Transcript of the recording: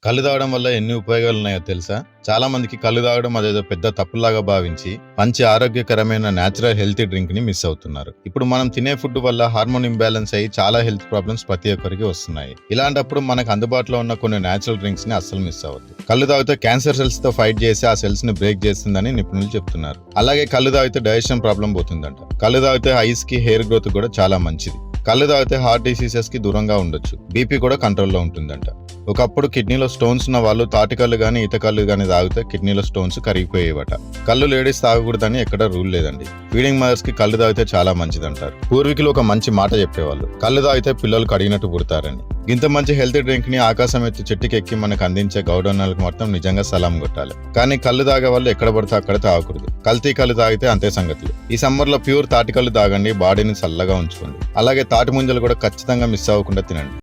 కళ్ళు తాగడం వల్ల ఎన్ని ఉపయోగాలున్నాయో తెలుసా? చాలా మందికి కళ్ళు తాగడం అదేదో పెద్ద తప్పులాగా భావించి, మంచి ఆరోగ్యకరమైన నేచురల్ హెల్తీ డ్రింక్‌ని మిస్ అవుతున్నారు. ఇప్పుడు మనం తినే ఫుడ్ వల్ల హార్మోన్ ఇంబాలెన్స్ అయ్యి చాలా హెల్త్ ప్రాబ్లమ్స్ ప్రతి ఒక్కరికి వస్తున్నాయి. ఇలాంటప్పుడు మనకు అందుబాటులో ఉన్న కొన్ని నేచురల్ డ్రింక్స్‌ని అస్సలు మిస్ అవ్వద్దు. కళ్ళు తాగితే క్యాన్సర్ సెల్స్‌తో ఫైట్ చేసి ఆ సెల్స్‌ని బ్రేక్ చేస్తుందని నిపుణులు చెప్తున్నారు. అలాగే కళ్ళు తాగితే డైజెషన్ ప్రాబ్లం పోతుందంట. కళ్ళు తాగితే ఐస్‌కి, హెయిర్ గ్రోత్ కూడా చాలా మంచిది. కళ్ళు తాగితే హార్ట్ డిసీజెస్‌కి దూరంగా ఉండొచ్చు. బీపీ కూడా కంట్రోల్‌లో ఉంటుందంట. ఒకప్పుడు కిడ్నీలో స్టోన్స్ ఉన్న వాళ్ళు తాటి కళ్ళు గానీ ఈత కళ్ళు గానీ తాగితే కిడ్నీలో స్టోన్స్ కరిగిపోయేవట. కళ్ళు లేడీస్ తాగకూడదని ఎక్కడ రూల్ లేదండి. ఫీడింగ్ మదర్స్ కి కళ్ళు తాగితే చాలా మంచిదంటారు. పూర్వీకులు ఒక మంచి మాట చెప్పేవాళ్ళు, కళ్ళు తాగితే పిల్లలు కడిగినట్టు పుడతారని. ఇంత మంచి హెల్తీ డ్రింక్ ని ఆకాశం ఎత్తి చెట్టుకెక్కి మనకు అందించే గౌడన్నలకు మొత్తం నిజంగా సలాం కొట్టాలి. కానీ కళ్ళు తాగే వాళ్ళు ఎక్కడ పడితే అక్కడ తాగకూడదు. కల్తీ కళ్ళు తాగితే అంతే సంగతులు. ఈ సమ్మర్ లో ప్యూర్ తాటి కళ్ళు తాగండి, బాడీని చల్లగా ఉంచుకోండి. అలాగే తాటి ముంజలు కూడా ఖచ్చితంగా మిస్ అవ్వకుండా తినండి.